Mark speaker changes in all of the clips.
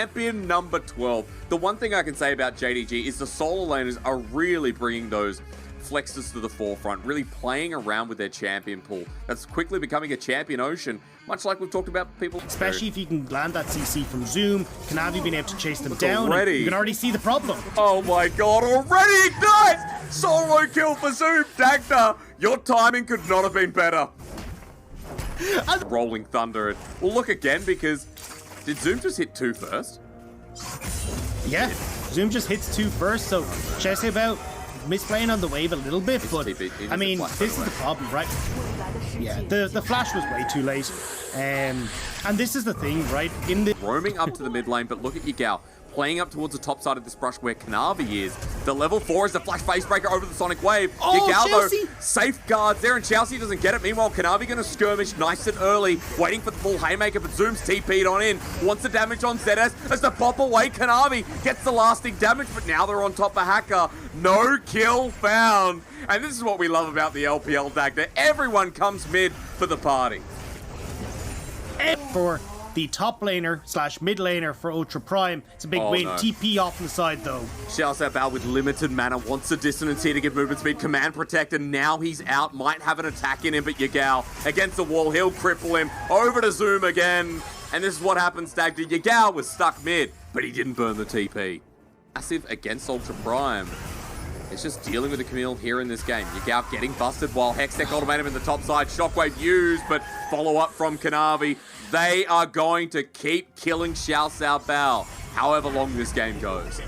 Speaker 1: champion number 12. The one thing I can say about JDG is the solo laners are really bringing those flexes to the forefront, really playing around with their champion pool. That's quickly becoming a champion ocean, much like we've talked about people.
Speaker 2: Especially if you can land that CC from Zoom, Kanavi being able to chase them down.
Speaker 1: Already.
Speaker 2: You can already see the problem.
Speaker 1: Oh my god, already Ignite! Solo kill for Zoom. Dagda, your timing could not have been better. Rolling Thunder. We'll look again because did Zoom just hit 2 first?
Speaker 2: Yeah, Zoom just hits 2 first, so Chelsea about misplaying on the wave a little bit, but I mean, this is the problem, right? Yeah, the flash was way too late. And this is the thing, right? In the
Speaker 1: roaming up to the mid lane, but look at Yagao playing up towards the top side of this brush where Kanavi is. The level 4 is the flash face breaker over the Sonic Wave.
Speaker 2: Oh,
Speaker 1: Yagao,
Speaker 2: Chelsea!
Speaker 1: though, safeguards there, and Chelsea doesn't get it. Meanwhile, Kanavi going to skirmish nice and early, waiting for the full haymaker, but Zoom's TP'd on in. Wants the damage on ZS as the pop away. Kanavi gets the lasting damage, but now they're on top of Hacker. No kill found. And this is what we love about the LPL, Dagda. Everyone comes mid for the party.
Speaker 2: For the top laner / mid laner for Ultra Prime, it's a big win.
Speaker 1: No.
Speaker 2: TP off on the side though.
Speaker 1: Shouts out Bao with limited mana, wants the dissonance here to give movement speed, command protect, and now he's out, might have an attack in him, but Yagao against the wall, he'll cripple him, over to Zoom again, and this is what happens, Dagda. Yagao was stuck mid, but he didn't burn the TP. Massive against Ultra Prime. It's just dealing with the Camille here in this game. Yagao getting busted while Hextech ultimatum in the top side. Shockwave used, but follow up from Kanavi. They are going to keep killing Xiao Sao Bao, however long this game goes.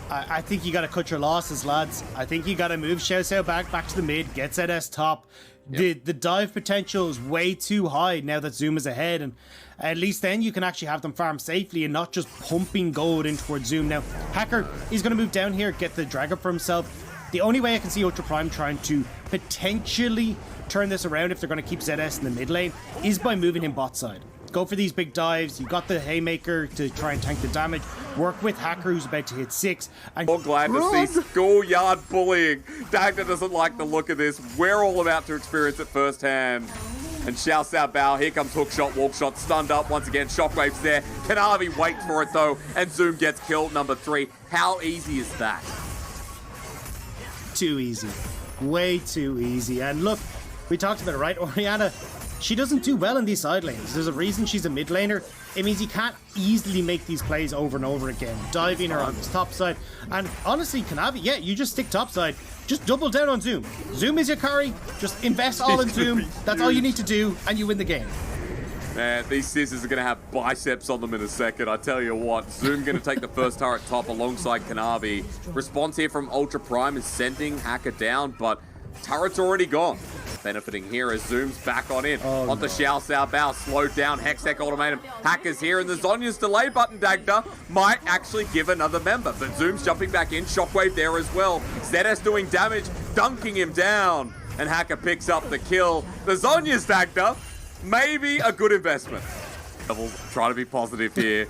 Speaker 2: I think you got to cut your losses, lads. I think you got to move Xiao Sao back to the mid, get ZS top. Yep. The dive potential is way too high now that Zoom is ahead, and at least then you can actually have them farm safely and not just pumping gold in towards Zoom. Now, Hacker is going to move down here, get the drag up for himself. The only way I can see Ultra Prime trying to potentially turn this around if they're going to keep ZS in the mid lane is by moving him bot side. Go for these big dives. You got the haymaker to try and tank the damage. Work with Hacker, who's about to hit 6. And
Speaker 1: we're glad to see schoolyard bullying. Dagda doesn't like the look of this. We're all about to experience it firsthand. And Xiao Sao Bao, here comes hook shot, walk shot, stunned up once again. Shockwave's there. Kanavi waits for it though, and Zoom gets killed, number 3. How easy is that?
Speaker 2: Too easy. Way too easy. And look, we talked about it, right? Orianna, she doesn't do well in these side lanes. There's a reason she's a mid laner. It means you can't easily make these plays over and over again. Diving her on this top side. And honestly, Kanavi, yeah, you just stick top side. Just double down on Zoom. Zoom is your carry. Just invest all in Zoom. That's all you need to do, and you win the game.
Speaker 1: Man, these scissors are going to have biceps on them in a second. I tell you what, Zoom going to take the first turret top alongside Kanavi. Response here from Ultra Prime is sending Hacker down, but turret's already gone. Benefiting here as Zoom's back on in. On the Xiao Sao Bao, slowed down, Hextech ultimatum. Hacker's here, and the Zhonya's delay button, Dagda, might actually give another member. But Zoom's jumping back in, Shockwave there as well. ZS doing damage, dunking him down. And Hacker picks up the kill. The Zhonya's, Dagda, maybe a good investment. Try to be positive here.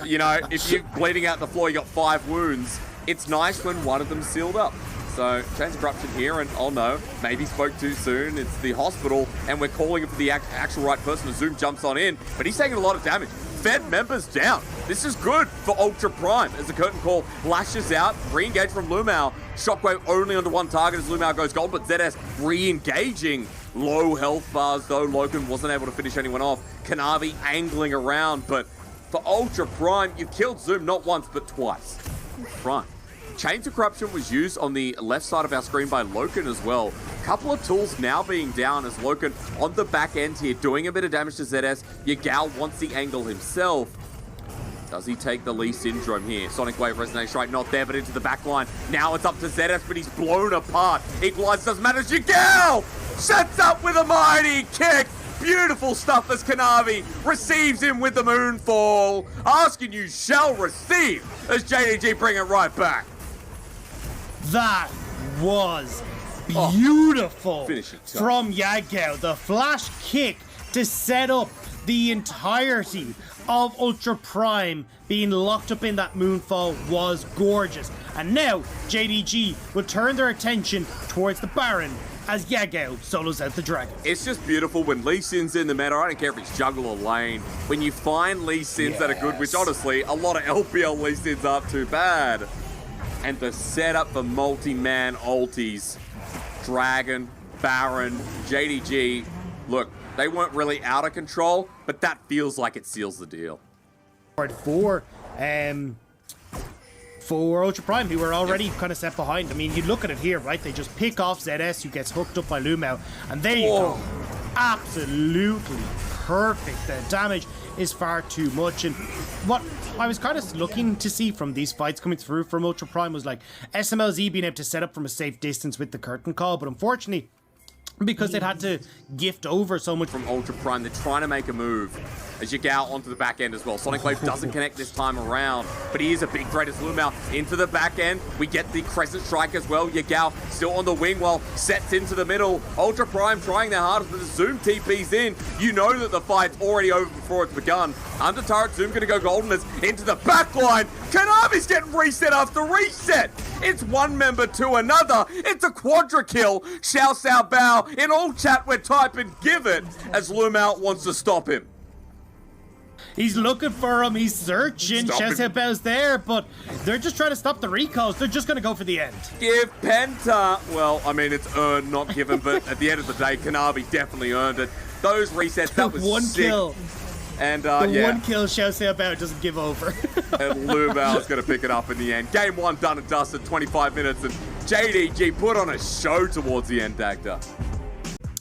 Speaker 1: You know, if you're bleeding out the floor, you got 5 wounds. It's nice when one of them's sealed up. So, change of corruption here, and oh no, maybe spoke too soon. It's the hospital, and we're calling it for the actual right person. Zoom jumps on in, but he's taking a lot of damage. Fed members down. This is good for Ultra Prime as the curtain call lashes out. Re-engage from Lumao. Shockwave only onto one target as Lumao goes gold, but ZS re-engaging. Low health bars though. Logan wasn't able to finish anyone off. Kanavi angling around, but for Ultra Prime, you've killed Zoom not once, but twice. Prime. Chains of Corruption was used on the left side of our screen by Loken as well. Couple of tools now being down as Loken on the back end here, doing a bit of damage to ZS. Yagao wants the angle himself. Does he take the Lee syndrome here? Sonic Wave Resonate Strike not there, but into the back line. Now it's up to ZS, but he's blown apart. Equalizer doesn't matter. Yagao sets up with a mighty kick. Beautiful stuff as Kanavi receives him with the Moonfall. Asking you shall receive as JDG bring it right back.
Speaker 2: That was beautiful
Speaker 1: finishing
Speaker 2: from Yagao. The flash kick to set up the entirety of Ultra Prime being locked up in that Moonfall was gorgeous. And now JDG will turn their attention towards the Baron as Yagao solos out the dragon.
Speaker 1: It's just beautiful when Lee Sin's in the meta. I don't care if it's jungle or lane. When you find Lee Sins that are good, which honestly, a lot of LPL Lee Sins aren't too bad. And the setup for multi-man ultis, Dragon, Baron, JDG, look, they weren't really out of control, but that feels like it seals the deal.
Speaker 2: For Ultra Prime, who were already kind of set behind. I mean, you look at it here, right? They just pick off ZS, who gets hooked up by Lumao, and there you go. Absolutely perfect. The damage is far too much, and what I was kind of looking to see from these fights coming through from Ultra Prime was like SMLZ being able to set up from a safe distance with the curtain call, but unfortunately, because they'd had to gift over so much
Speaker 1: from Ultra Prime, they're trying to make a move as you go onto the back end as well. Sonic Wave doesn't connect this time around, but he is a big threat as Lumao into the back end. We get the Crescent Strike as well. Yagao still on the wing while Sets into the middle. Ultra Prime trying their hardest, but the Zoom TP's in. You know that the fight's already over before it's begun. Under turret, Zoom gonna go Goldeners into the back line. Kanavi's getting reset after reset. It's one member to another. It's a quadra kill. Xiao Xiao Bao. In all chat, we're typing give it as Lumao wants to stop him.
Speaker 2: He's looking for him, he's searching, Xiao Xiao Bao's there, but they're just trying to stop the recalls. They're just going to go for the end.
Speaker 1: Give Penta. Well, I mean, it's earned, not given, but at the end of the day, Kanavi definitely earned it. Those resets, that was
Speaker 2: one
Speaker 1: sick.
Speaker 2: Kill.
Speaker 1: And
Speaker 2: yeah. One kill, Xiao Xiao Bao doesn't give over.
Speaker 1: And Lumao's going to pick it up in the end. Game 1 done and dusted, 25 minutes, and JDG put on a show towards the end, Dagda.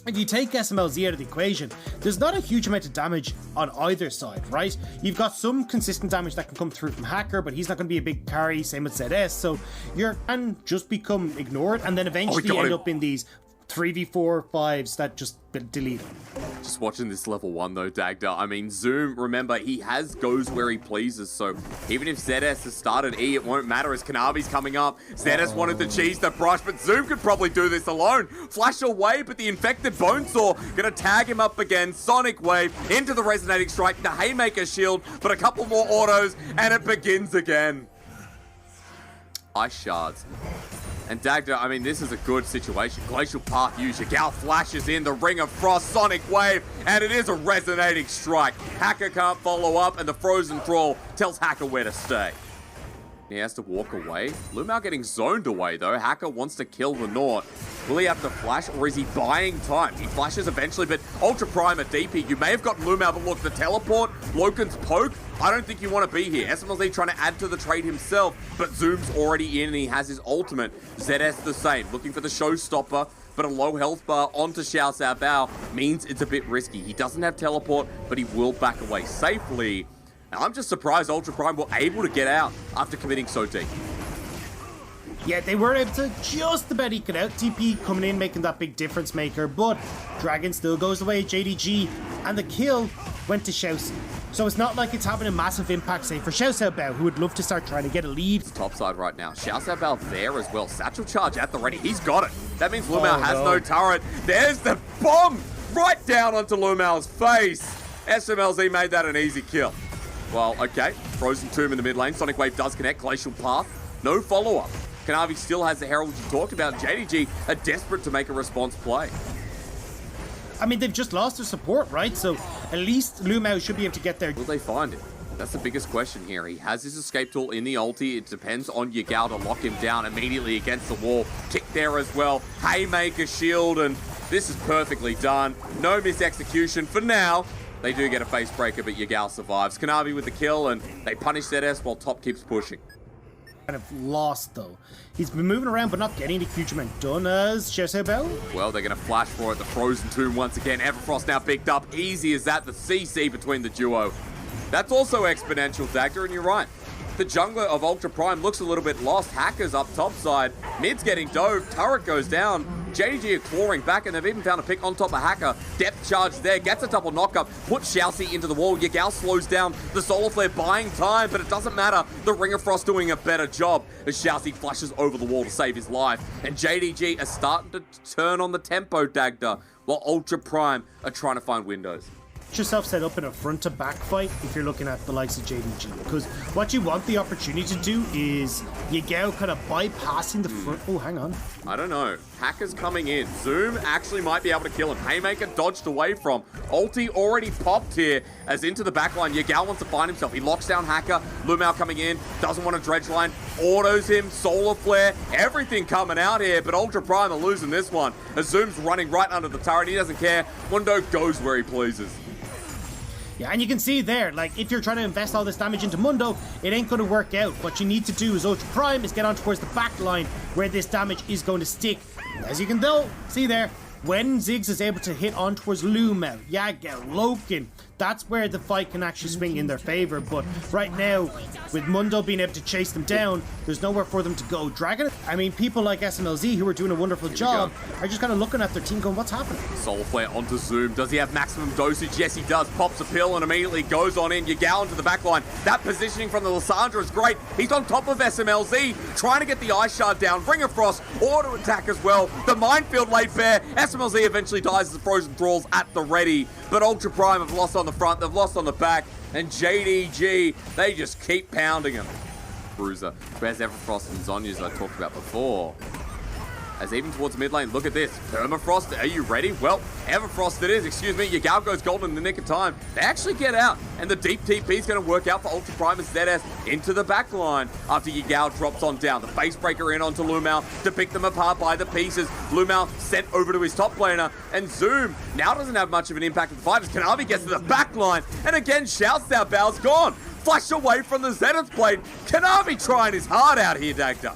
Speaker 2: If you take SMLZ out of the equation, there's not a huge amount of damage on either side, right? You've got some consistent damage that can come through from Hacker, but he's not going to be a big carry, same with ZS, so you can just become ignored, and then eventually end up in these 3v4 5s that just delete him.
Speaker 1: Just watching this level 1 though, Dagda. I mean, Zoom, remember, he goes where he pleases, so even if ZS has started E, it won't matter as Kanavi's coming up. ZS wanted to cheese the brush, but Zoom could probably do this alone. Flash away, but the infected Bonesaw gonna tag him up again. Sonic Wave into the Resonating Strike, the Haymaker Shield, but a couple more autos, and it begins again. Ice Shards. And Dagda, I mean, this is a good situation. Glacial Path used. Yagao flashes in the Ring of Frost, Sonic Wave, and it is a Resonating Strike. Hacker can't follow up, and the Frozen Thrall tells Hacker where to stay. He has to walk away. Lumao getting zoned away, though. Hacker wants to kill the Nort. Will he have to flash, or is he buying time? He flashes eventually, but Ultra Prime at DP. You may have gotten Lumao, but look, the teleport, Loken's poke, I don't think you want to be here. SMLZ trying to add to the trade himself, but Zoom's already in, and he has his ultimate. ZS the same, looking for the showstopper, but a low health bar onto Xiao Xiao Bao means it's a bit risky. He doesn't have teleport, but he will back away safely. Now, I'm just surprised Ultra Prime were able to get out after committing so deep.
Speaker 2: Yeah, they were able to just about eke it out. TP coming in, making that big difference maker, but Dragon still goes away, JDG, and the kill went to Xiaoxi. So it's not like it's having a massive impact, say, for Xiao Xiao Bao, who would love to start trying to get a lead.
Speaker 1: It's top side right now. Xiao Xiao Bao there as well. Satchel charge at the ready. He's got it. That means Lumao has no turret. There's the bomb right down onto Lumao's face. SMLZ made that an easy kill. Well, okay. Frozen Tomb in the mid lane. Sonic Wave does connect. Glacial Path. No follow-up. Kanavi still has the Herald you talked about. JDG are desperate to make a response play.
Speaker 2: I mean, they've just lost their support, right? So at least Lumao should be able to get there.
Speaker 1: Will they find him? That's the biggest question here. He has his escape tool in the ulti. It depends on Yagao to lock him down immediately against the wall. Tick there as well. Haymaker shield, and this is perfectly done. No misexecution for now. They do get a face breaker, but Yagao survives. Kanavi with the kill, and they punish ZS while top keeps pushing.
Speaker 2: Kind of lost, though. He's been moving around, but not getting the huge amount done as Xiao Xiao Bao.
Speaker 1: Well, they're going to flash for it. The Frozen Tomb once again. Everfrost now picked up. Easy as that. The CC between the duo. That's also exponential, Dagger, and you're right. The jungler of Ultra Prime looks a little bit lost. Hacker's up top side. Mid's getting dove. Turret goes down. JDG are clawing back, and they've even found a pick on top of Hacker. Depth charge there. Gets a double knockup. Puts Xiaoxi into the wall. Yagao slows down. The Solar Flare buying time, but it doesn't matter. The Ring of Frost doing a better job as Xiaoxi flashes over the wall to save his life. And JDG are starting to turn on the tempo, Dagda, while Ultra Prime are trying to find windows.
Speaker 2: yourself set up in a front-to-back fight if you're looking at the likes of JDG, because what you want the opportunity to do is Yagao kind of bypassing the front. Oh, hang on.
Speaker 1: I don't know. Hacker's coming in. Zoom actually might be able to kill him. Haymaker dodged away from. Ulti already popped here as into the backline. Yagao wants to find himself. He locks down Hacker. Lumao coming in. Doesn't want a dredge line. Autos him. Solar Flare. Everything coming out here, but Ultra Prime are losing this one. As Zoom's running right under the turret. He doesn't care. Mundo goes where he pleases.
Speaker 2: Yeah, and you can see there, like, if you're trying to invest all this damage into Mundo, it ain't going to work out. What you need to do as Ultra Prime is get on towards the back line where this damage is going to stick. As you can see there, when Ziggs is able to hit on towards Lumel, Yagao, Loken, that's where the fight can actually swing in their favor. But right now, with Mundo being able to chase them down, there's nowhere for them to go. Dragon, I mean, people like SMLZ, who are doing a wonderful job, are just kind of looking at their team going, what's happening?
Speaker 1: Solar Flare onto Zoom. Does he have maximum dosage? Yes, he does. Pops a pill and immediately goes on in. Yagao into the backline. That positioning from the Lissandra is great. He's on top of SMLZ, trying to get the Ice Shard down. Ring of Frost, auto attack as well. The minefield laid bare. SMLZ eventually dies as the Frozen Thralls at the ready. But Ultra Prime have lost on the front. They've lost on the back. And JDG, they just keep pounding him. Bruiser, who has Everfrost and Zhonya's I talked about before. As even towards mid lane, look at this. Permafrost, are you ready? Well, Everfrost it is, excuse me. Yagao goes golden in the nick of time. They actually get out, and the deep TP is going to work out for Ultra Prime and ZS into the back line after Yagao drops on down. The face breaker in onto Lumao to pick them apart by the pieces. Lumao sent over to his top laner, and Zoom now doesn't have much of an impact at the fight as Kanavi gets to the back line, and again, shouts out, Bow's gone. Flash away from the Zenith blade. Kanavi trying his heart out here, Dagda.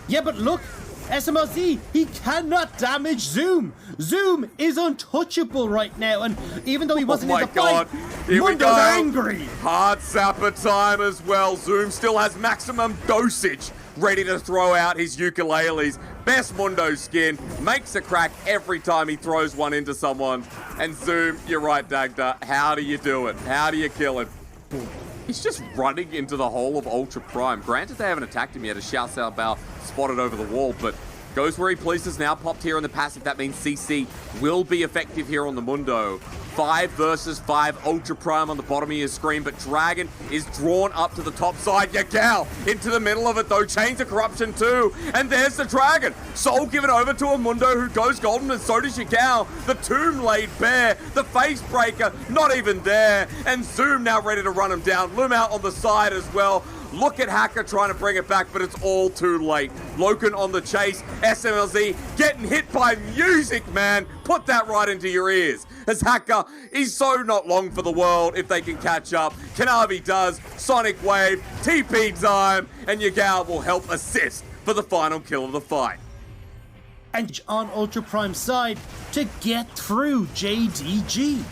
Speaker 2: Yeah, but look, SMLZ, he cannot damage Zoom. Zoom is untouchable right now, and even though he wasn't in the fight, Mundo's angry.
Speaker 1: Hard Zapper time as well. Zoom still has maximum dosage, ready to throw out his ukuleles. Best Mundo skin, makes a crack every time he throws one into someone. And Zoom, you're right, Dagda, how do you do it? How do you kill him? He's just running into the hole of Ultra Prime. Granted, they haven't attacked him yet, as Xiao Xiao Bao spotted over the wall, but goes where he pleases now. Popped here on the passive. That means CC will be effective here on the Mundo. 5 versus 5. Ultra Prime on the bottom of your screen, but Dragon is drawn up to the top side. Yagao into the middle of it, though. Chains of Corruption too. And there's the Dragon. Soul given over to a Mundo who goes golden, and so does Yagao. The tomb laid bare. The face breaker not even there. And Zoom now ready to run him down. Lumao on the side as well. Look at Hacker trying to bring it back, but it's all too late. Loken on the chase. SMLZ getting hit by music, man. Put that right into your ears. As Hacker is so not long for the world if they can catch up. Kanavi does. Sonic Wave. TP time. And Yagao will help assist for the final kill of the fight.
Speaker 2: And on Ultra Prime's side to get through JDG.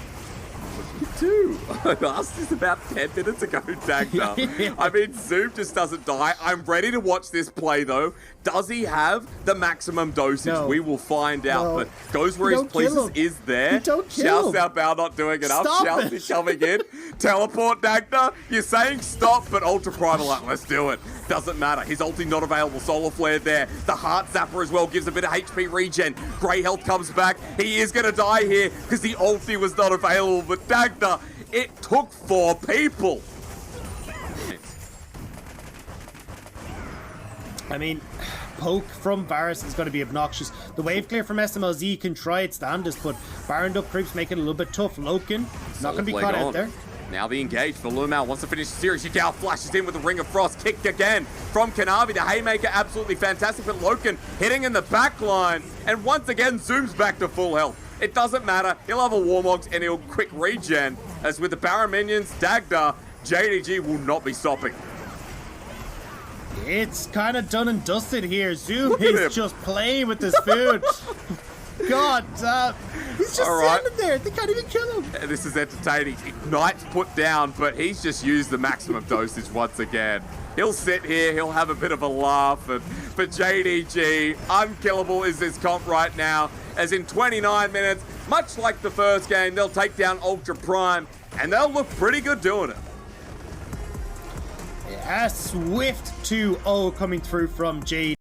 Speaker 1: I asked this about 10 minutes ago, Dagda. I mean, Zoom just doesn't die. I'm ready to watch this play, though. Does he have the maximum dosage? No. We will find out. No. But goes where his pleases is there. Xiao Xiao Bao not doing enough. Xiao's coming in. Teleport, Dagda. You're saying stop, but Ultra Prime like, let's do it. Doesn't matter. His ulti not available. Solar Flare there. The Heart Zapper as well gives a bit of HP regen. Grey Health comes back. He is going to die here because the ulti was not available. But Dagda, it took 4 people.
Speaker 2: I mean, poke from Varus is going to be obnoxious. The wave clear from SMLZ can try its damnedest, but Baron Duck creeps make it a little bit tough. Loken, not going to be caught out there.
Speaker 1: Now the engage for Lumao wants to finish the series. Yagao flashes in with the Ring of Frost. Kicked again from Kanavi. The Haymaker absolutely fantastic, but Loken hitting in the back line. And once again, Zoom's back to full health. It doesn't matter. He'll have a Warmogs and he'll quick regen. As with the Baron minions, Dagda, JDG will not be stopping.
Speaker 2: It's kind of done and dusted here. Zoom is just playing with this food. God, he's just standing there. They can't even kill him.
Speaker 1: This is entertaining. Ignite's put down, but he's just used the maximum dosage once again. He'll sit here, he'll have a bit of a laugh, and for JDG, unkillable is this comp right now, as in 29 minutes, much like the first game, they'll take down Ultra Prime, and they'll look pretty good doing it.
Speaker 2: A swift 2-0 coming through from JDG.